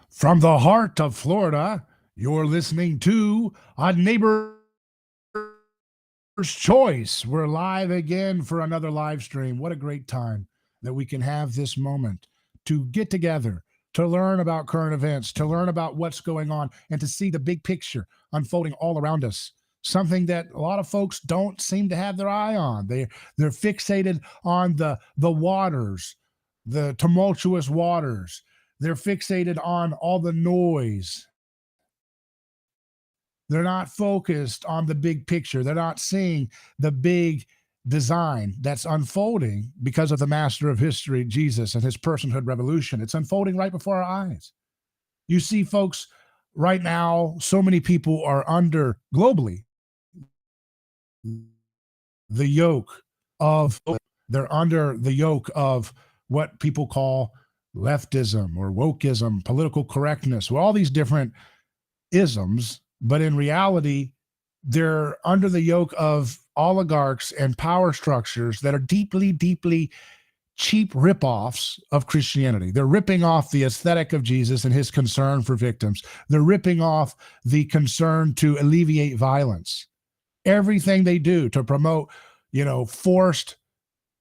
From the heart of Florida, you're listening to A Neighbor's Choice. We're live again for another live stream. What a great time that we can have this moment to get together, to learn about current events, to learn about what's going on, and to see the big picture unfolding all around us. Something that a lot of folks don't seem to have their eye on. They're fixated on the waters, the tumultuous waters. They're fixated on all the noise. They're not focused on the big picture. They're not seeing the big design that's unfolding because of the master of history, Jesus, and his personhood revolution. It's unfolding right before our eyes. You see, folks, right now, so many people are under, globally, the yoke of, they're under the yoke of what people call leftism or wokeism, political correctness, well, all these different isms, but in reality, they're under the yoke of oligarchs and power structures that are deeply, deeply cheap ripoffs of Christianity. They're ripping off the aesthetic of Jesus and his concern for victims. They're ripping off the concern to alleviate violence. Everything they do to promote, forced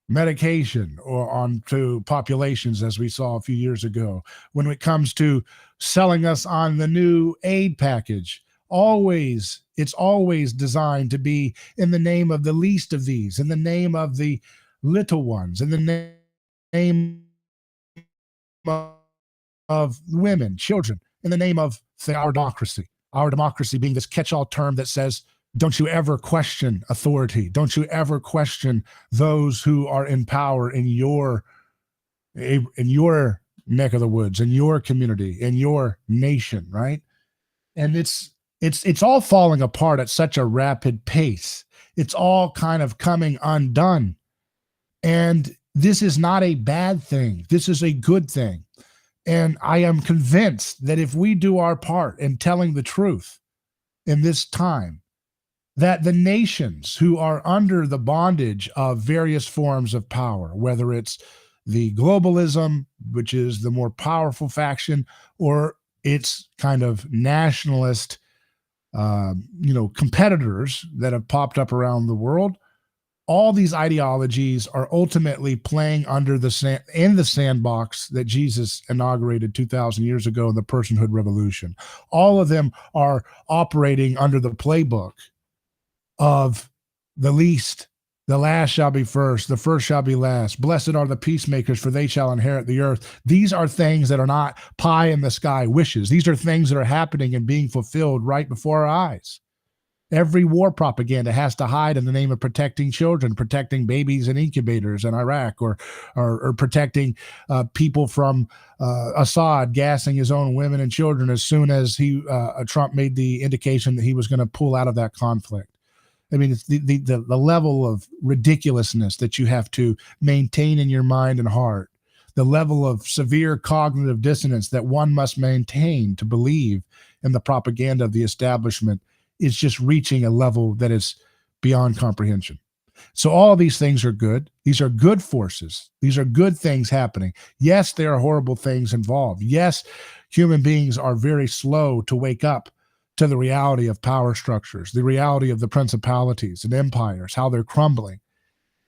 medication or onto populations, as we saw a few years ago. When it comes to selling us on the new aid package, it's always designed to be in the name of the least of these, in the name of the little ones, in the name of women, children, in the name of our democracy being this catch-all term that says, don't you ever question authority. Don't you ever question those who are in power in your neck of the woods, in your community, in your nation, right? And it's all falling apart at such a rapid pace. It's all kind of coming undone. And this is not a bad thing. This is a good thing. And I am convinced that if we do our part in telling the truth in this time, that the nations who are under the bondage of various forms of power, whether it's the globalism, which is the more powerful faction, or its kind of nationalist, competitors that have popped up around the world, all these ideologies are ultimately playing under in the sandbox that Jesus inaugurated 2,000 years ago in the personhood revolution. All of them are operating under the playbook of the least, the last shall be first, the first shall be last. Blessed are the peacemakers, for they shall inherit the earth. These are things that are not pie in the sky wishes. These are things that are happening and being fulfilled right before our eyes. Every war propaganda has to hide in the name of protecting children, protecting babies in incubators in Iraq, or protecting people from Assad gassing his own women and children as soon as Trump made the indication that he was going to pull out of that conflict. I mean, it's the level of ridiculousness that you have to maintain in your mind and heart, the level of severe cognitive dissonance that one must maintain to believe in the propaganda of the establishment is just reaching a level that is beyond comprehension. So all of these things are good. These are good forces. These are good things happening. Yes, there are horrible things involved. Yes, human beings are very slow to wake up to the reality of power structures, the reality of the principalities and empires, how they're crumbling.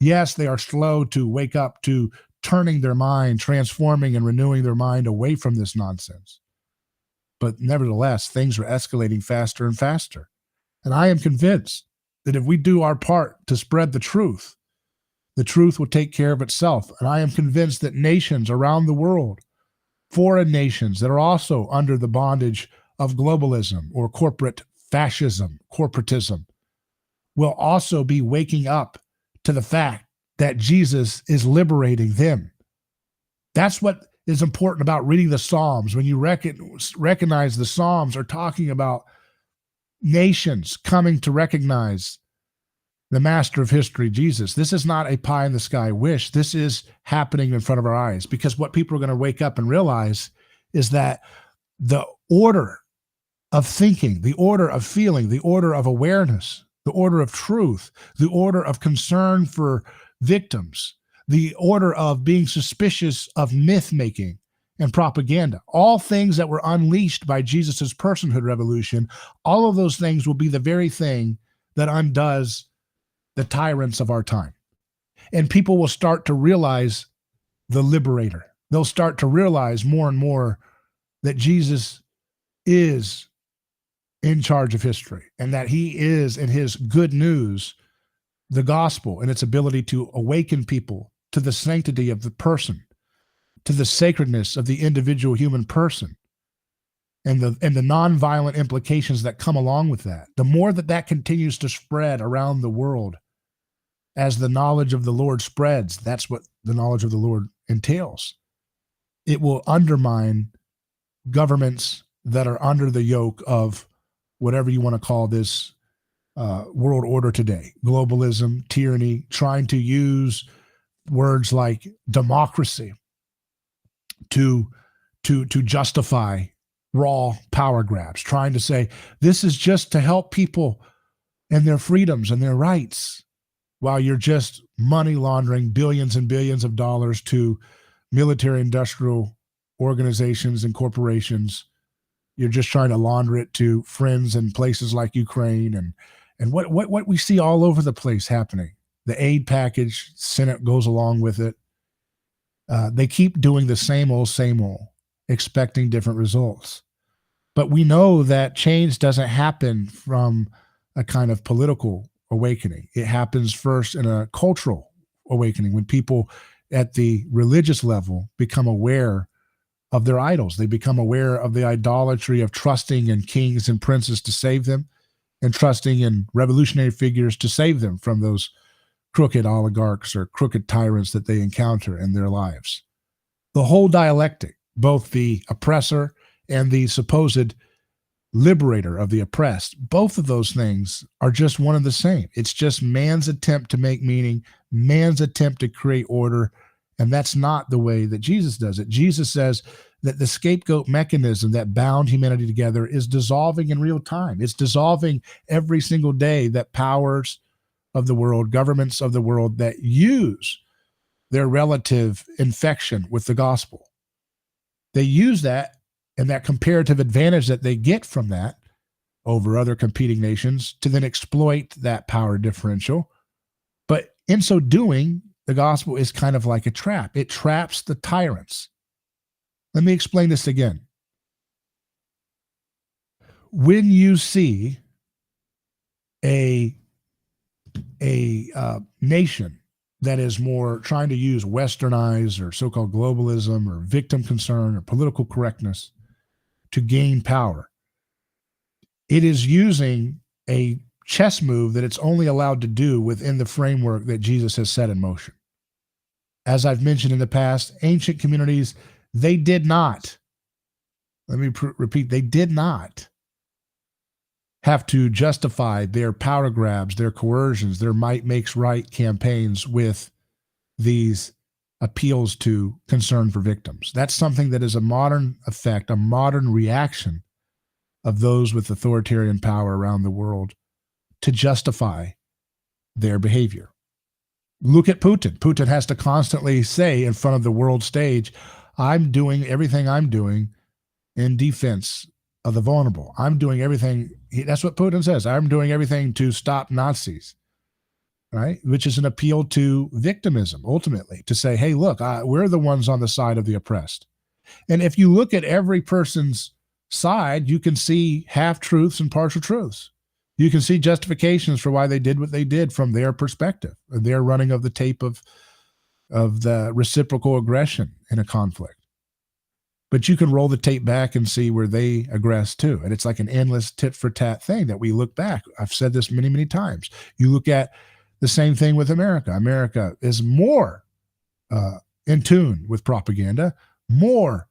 Yes, they are slow to wake up to turning their mind, transforming and renewing their mind away from this nonsense. But nevertheless, things are escalating faster and faster. And I am convinced that if we do our part to spread the truth will take care of itself. And I am convinced that nations around the world, foreign nations that are also under the bondage of globalism or corporate fascism, corporatism, will also be waking up to the fact that Jesus is liberating them. That's what is important about reading the Psalms. When you recognize the Psalms are talking about nations coming to recognize the master of history, Jesus. This is not a pie in the sky wish. This is happening in front of our eyes, because what people are going to wake up and realize is that the order of thinking, the order of feeling, the order of awareness, the order of truth, the order of concern for victims, the order of being suspicious of myth making and propaganda, all things that were unleashed by Jesus's personhood revolution, all of those things will be the very thing that undoes the tyrants of our time. And people will start to realize the liberator. They'll start to realize more and more that Jesus is in charge of history, and that he is, in his good news, the gospel and its ability to awaken people to the sanctity of the person, to the sacredness of the individual human person, and the nonviolent implications that come along with that. The more that that continues to spread around the world, as the knowledge of the Lord spreads, that's what the knowledge of the Lord entails. It will undermine governments that are under the yoke of whatever you want to call this world order today, globalism, tyranny, trying to use words like democracy to justify raw power grabs, trying to say this is just to help people and their freedoms and their rights, while you're just money laundering billions and billions of dollars to military industrial organizations and corporations. You're just trying to launder it to friends in places like Ukraine and what we see all over the place happening. The aid package, Senate goes along with it. They keep doing the same old, expecting different results. But we know that change doesn't happen from a kind of political awakening. It happens first in a cultural awakening, when people at the religious level become aware of their idols. They become aware of the idolatry of trusting in kings and princes to save them, and trusting in revolutionary figures to save them from those crooked oligarchs or crooked tyrants that they encounter in their lives. The whole dialectic, both the oppressor and the supposed liberator of the oppressed, both of those things are just one and the same. It's just man's attempt to make meaning, man's attempt to create order, and that's not the way that Jesus does it. Jesus says that the scapegoat mechanism that bound humanity together is dissolving in real time. It's dissolving every single day, that powers of the world, governments of the world that use their relative infection with the gospel, they use that and that comparative advantage that they get from that over other competing nations to then exploit that power differential. But in so doing, the gospel is kind of like a trap. It traps the tyrants. Let me explain this again. When you see a nation that is more trying to use westernized or so-called globalism or victim concern or political correctness to gain power, it is using a chess move that it's only allowed to do within the framework that Jesus has set in motion. As I've mentioned in the past, ancient communities, they did not, let me repeat, they did not have to justify their power grabs, their coercions, their might makes right campaigns with these appeals to concern for victims. That's something that is a modern effect, a modern reaction of those with authoritarian power around the world to justify their behavior. Look at Putin. Putin has to constantly say in front of the world stage, I'm doing everything I'm doing in defense of the vulnerable. I'm doing everything. That's what Putin says. I'm doing everything to stop Nazis, right? Which is an appeal to victimism, ultimately, to say, hey, look, we're the ones on the side of the oppressed. And if you look at every person's side, you can see half-truths and partial truths. You can see justifications for why they did what they did from their perspective, their running of the tape of the reciprocal aggression in a conflict. But you can roll the tape back and see where they aggress too. And it's like an endless tit for tat thing that we look back. I've said this many, many times. You look at the same thing with America. America is more in tune with propaganda, more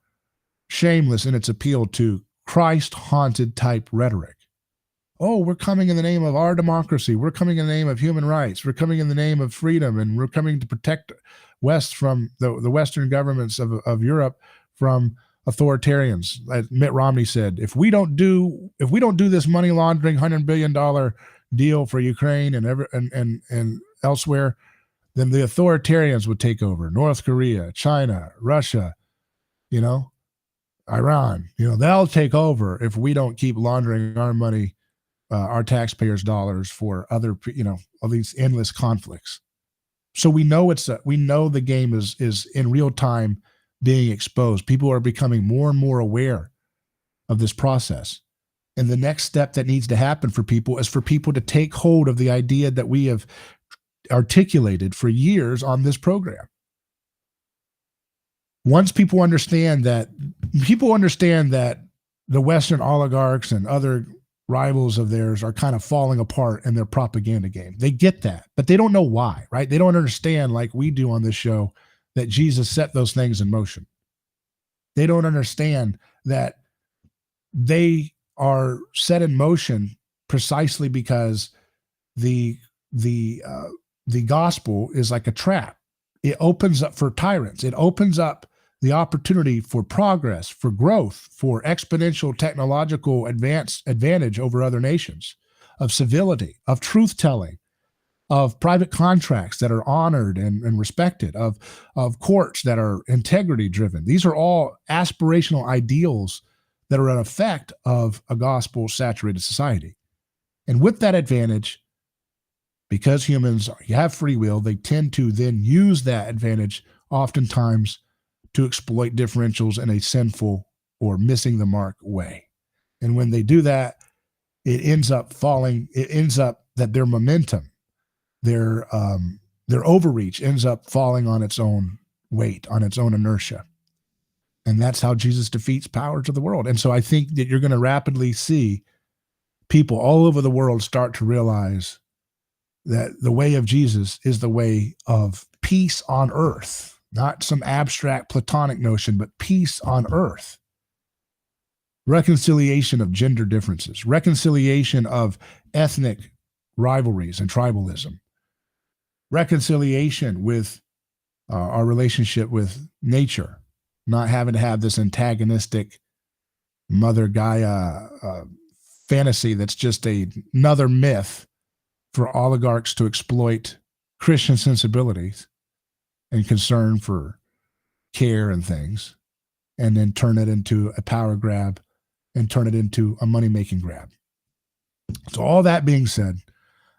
shameless in its appeal to Christ-haunted type rhetoric. Oh, we're coming in the name of our democracy. We're coming in the name of human rights. We're coming in the name of freedom, and we're coming to protect West from the Western governments of Europe from authoritarians. Like Mitt Romney said, if we don't do this money laundering $100 billion deal for Ukraine and elsewhere, then the authoritarians would take over. North Korea, China, Russia, Iran, they'll take over if we don't keep laundering our money, our taxpayers' dollars for other, all these endless conflicts. So we know the game is in real time being exposed. People are becoming more and more aware of this process. And the next step that needs to happen for people is for people to take hold of the idea that we have articulated for years on this program. Once people understand that the Western oligarchs and other rivals of theirs are kind of falling apart in their propaganda game. They get that, but they don't know why, right? They don't understand, like we do on this show, that Jesus set those things in motion. They don't understand that they are set in motion precisely because the gospel is like a trap. It opens up for tyrants. It opens up the opportunity for progress, for growth, for exponential technological advantage over other nations, of civility, of truth-telling, of private contracts that are honored and respected, of courts that are integrity-driven. These are all aspirational ideals that are an effect of a gospel-saturated society. And with that advantage, because humans have free will, they tend to then use that advantage oftentimes to exploit differentials in a sinful or missing the mark way. And when they do that, it ends up that their momentum, their overreach ends up falling on its own weight, on its own inertia. And that's how Jesus defeats powers of the world. And so I think that you're going to rapidly see people all over the world start to realize that the way of Jesus is the way of peace on earth. Not some abstract Platonic notion, but peace on earth. Reconciliation of gender differences, reconciliation of ethnic rivalries and tribalism, reconciliation with our relationship with nature, not having to have this antagonistic Mother Gaia fantasy that's just another myth for oligarchs to exploit Christian sensibilities and concern for care and things, and then turn it into a power grab and turn it into a money-making grab. So all that being said,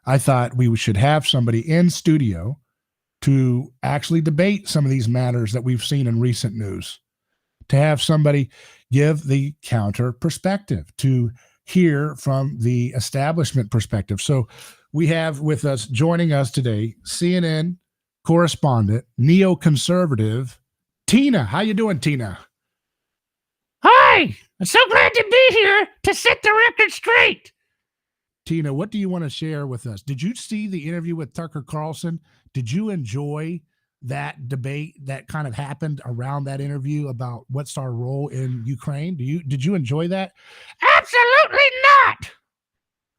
I thought we should have somebody in studio to actually debate some of these matters that we've seen in recent news, to have somebody give the counter perspective, to hear from the establishment perspective. So we have with us, joining us today, CNN correspondent, neoconservative, Tina. How you doing, Tina? Hi! I'm so glad to be here to set the record straight. Tina, what do you want to share with us? Did you see the interview with Tucker Carlson? Did you enjoy that debate that kind of happened around that interview about what's our role in Ukraine? Did you enjoy that? Absolutely not!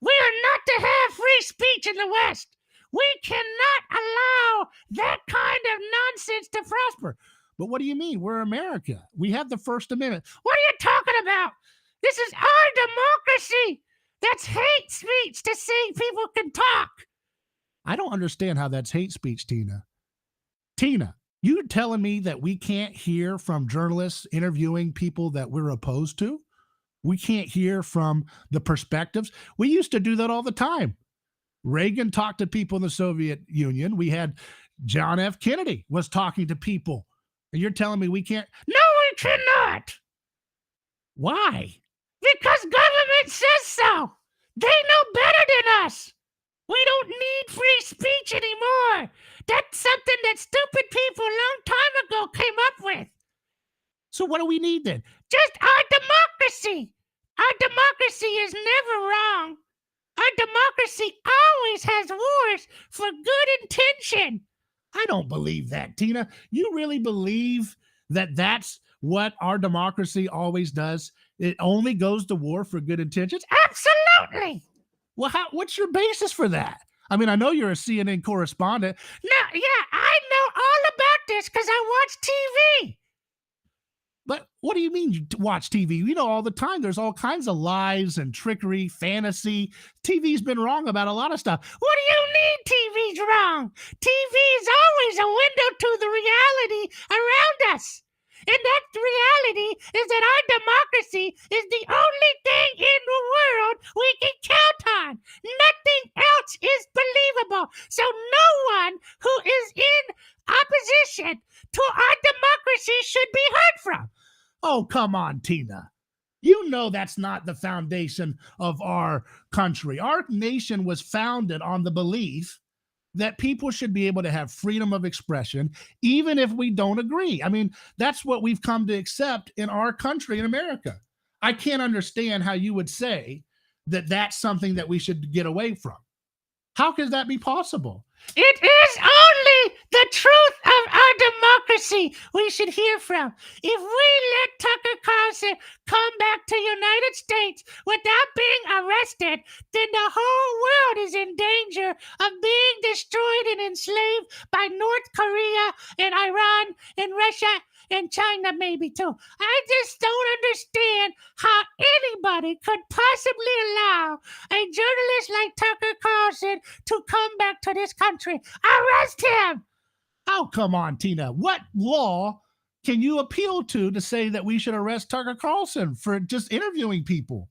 We are not to have free speech in the West. We cannot allow that kind of nonsense to prosper. But what do you mean? We're America. We have the First Amendment. What are you talking about? This is our democracy. That's hate speech to say people can talk. I don't understand how that's hate speech, Tina. Tina, you telling me that we can't hear from journalists interviewing people that we're opposed to? We can't hear from the perspectives? We used to do that all the time. Reagan talked to people in the Soviet Union. We had John F. Kennedy was talking to people. And you're telling me we can't? No, we cannot. Why? Because government says so. They know better than us. We don't need free speech anymore. That's something that stupid people a long time ago came up with. So what do we need then? Just our democracy. Our democracy is never wrong. Our democracy always has wars for good intention. I don't believe that, Tina. You really believe that that's what our democracy always does? It only goes to war for good intentions? Absolutely. Well, what's your basis for that? I mean, I know you're a CNN correspondent. No, yeah, I know all about this because I watch TV. But what do you mean you watch TV? You know, all the time there's all kinds of lies and trickery, fantasy. TV's been wrong about a lot of stuff. What do you mean TV's wrong? TV is always a window to the reality around us. And that reality is that our democracy is the only thing in the world we can count on. Nothing else is believable. So no one who is in opposition to our democracy should be heard from. Oh, come on, Tina. You know that's not the foundation of our country. Our nation was founded on the belief that people should be able to have freedom of expression, even if we don't agree. I mean, that's what we've come to accept in our country, in America. I can't understand how you would say that that's something that we should get away from. How could that be possible? It is only the truth of our democracy we should hear from. If we let Tucker Carlson come back to United States without being arrested, then the whole world is in danger of being destroyed and enslaved by North Korea and Iran and Russia and China maybe too. I just don't understand how anybody could possibly allow a journalist like Tucker Carlson to come back to this country. Arrest him! Oh, come on, Tina. What law can you appeal to say that we should arrest Tucker Carlson for just interviewing people?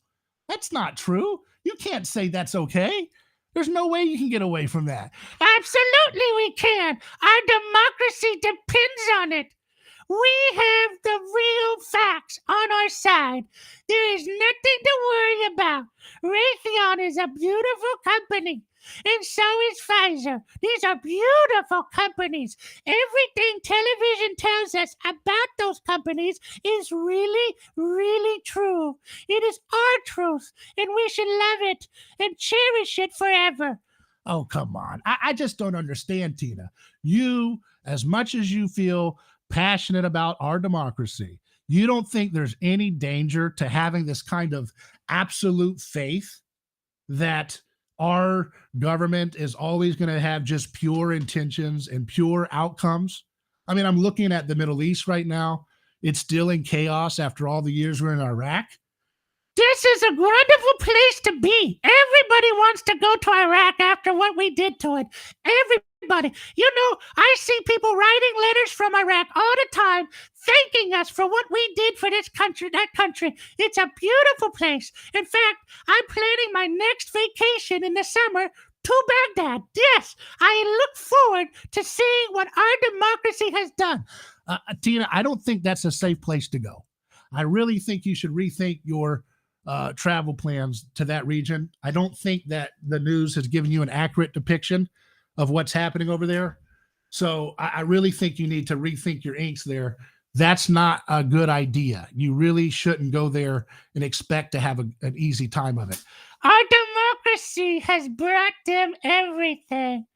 That's not true. You can't say that's okay. There's no way you can get away from that. Absolutely we can. Our democracy depends on it. We have the real facts on our side. There is nothing to worry about. Raytheon is a beautiful company, and so is Pfizer. These are beautiful companies. Everything television tells us about those companies is really, really true. It is our truth, and we should love it and cherish it forever. Oh, come on. I just don't understand, Tina. You, as much as you feel passionate about our democracy, you don't think there's any danger to having this kind of absolute faith that our government is always going to have just pure intentions and pure outcomes? I mean, I'm looking at the Middle East right now. It's still in chaos after all the years we're in Iraq. This is a wonderful place to be. Everybody wants to go to Iraq after what we did to it. Everybody. You know, I see people writing letters from Iraq all the time, thanking us for what we did for this country, that country. It's a beautiful place. In fact, I'm planning my next vacation in the summer to Baghdad. Yes, I look forward to seeing what our democracy has done. Tina, I don't think that's a safe place to go. I really think you should rethink your travel plans to that region. I don't think that the news has given you an accurate depiction of what's happening over there. So I really think you need to rethink your inks there. That's not a good idea. You really shouldn't go there and expect to have an easy time of it. Our democracy has brought them everything.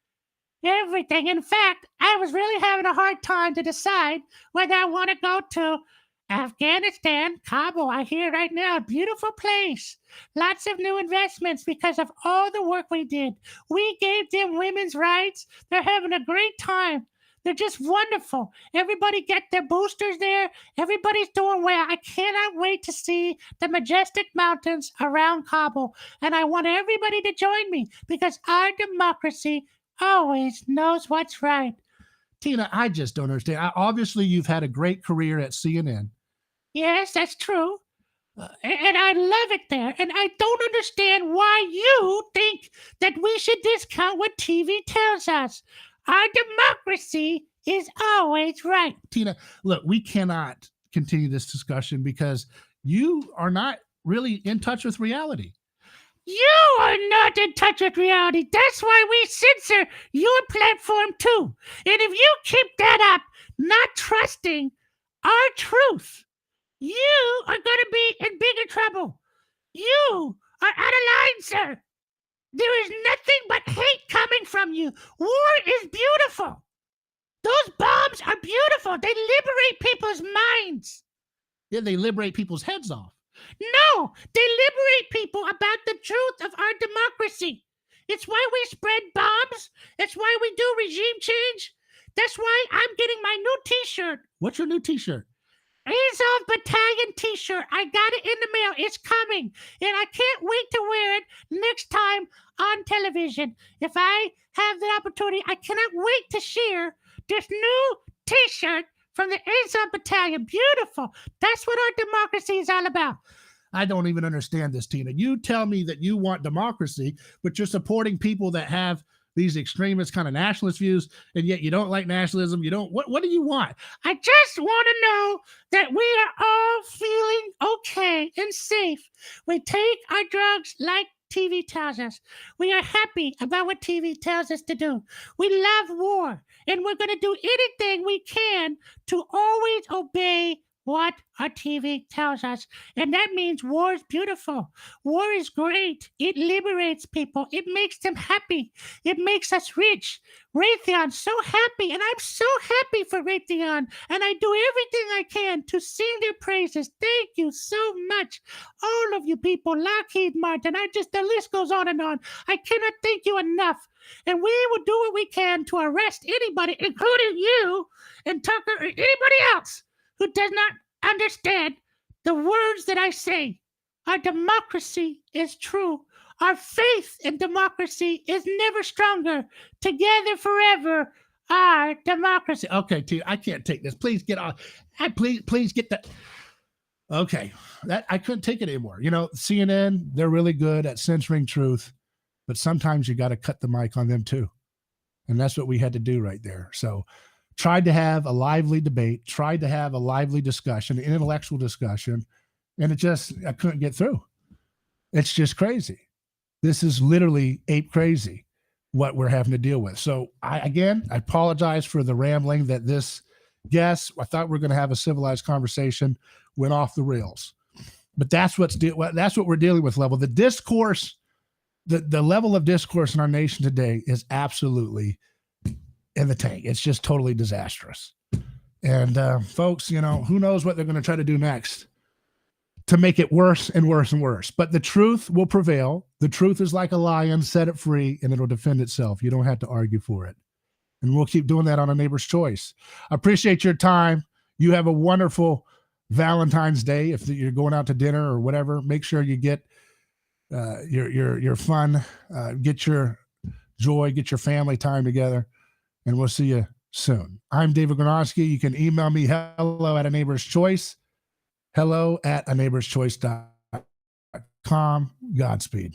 Everything. In fact, I was really having a hard time to decide whether I want to go to Afghanistan, Kabul. I hear right now, a beautiful place. Lots of new investments because of all the work we did. We gave them women's rights. They're having a great time. They're just wonderful. Everybody get their boosters there. Everybody's doing well. I cannot wait to see the majestic mountains around Kabul. And I want everybody to join me because our democracy always knows what's right. Tina, I just don't understand. Obviously, you've had a great career at CNN. Yes, that's true. And I love it there. And I don't understand why you think that we should discount what TV tells us. Our democracy is always right. Tina, look, we cannot continue this discussion because you are not really in touch with reality. You are not in touch with reality. That's why we censor your platform too. And if you keep that up, not trusting our truth, you are going to be in bigger trouble. You are out of line, sir. There is nothing but hate coming from you. War is beautiful. Those bombs are beautiful. They liberate people's minds. Yeah, they liberate people's heads off. No, they liberate people about the truth of our democracy. It's why we spread bombs. It's why we do regime change. That's why I'm getting my new t-shirt. What's your new t-shirt? Azov Battalion t-shirt. I got it in the mail. It's coming. And I can't wait to wear it next time on television. If I have the opportunity, I cannot wait to share this new t-shirt from the Azov Battalion. Beautiful. That's what our democracy is all about. I don't even understand this, Tina. You tell me that you want democracy, but you're supporting people that have these extremist kind of nationalist views, and yet you don't like nationalism. You don't. What do you want? I just want to know that we are all feeling okay and safe. We take our drugs like TV tells us. We are happy about what TV tells us to do. We love war, and we're going to do anything we can to always obey what our TV tells us. And that means war is beautiful. War is great. It liberates people. It makes them happy. It makes us rich. Raytheon's so happy, and I'm so happy for Raytheon, and I do everything I can to sing their praises. Thank you so much, all of you people, Lockheed Martin. The list goes on and on. I cannot thank you enough. And we will do what we can to arrest anybody, including you and Tucker or anybody else who does not understand the words that I say. Our democracy is true. Our faith in democracy is never stronger. Together forever, our democracy. Okay, Tina, I can't take this. Please get off. Please get that. Okay, that I couldn't take it anymore. You know, CNN, they're really good at censoring truth, but sometimes you got to cut the mic on them too. And that's what we had to do right there. So tried to have a lively debate, tried to have a lively discussion, an intellectual discussion, and I couldn't get through. It's just crazy. This is literally ape crazy what we're having to deal with. So I apologize for the rambling that this guest, I thought we were going to have a civilized conversation, went off the rails. But that's what we're dealing with, level. The discourse, the level of discourse in our nation today is absolutely in the tank. It's just totally disastrous. And folks, you know, who knows what they're going to try to do next to make it worse and worse and worse. But the truth will prevail. The truth is like a lion, set it free, and it'll defend itself. You don't have to argue for it. And we'll keep doing that on A Neighbor's Choice. I appreciate your time. You have a wonderful Valentine's Day. If you're going out to dinner or whatever, make sure you get your fun, get your joy, get your family time together, and we'll see you soon. I'm David Gornoski. You can email me hello at A Neighbor's Choice. Hello at aneighborschoice.com. Godspeed.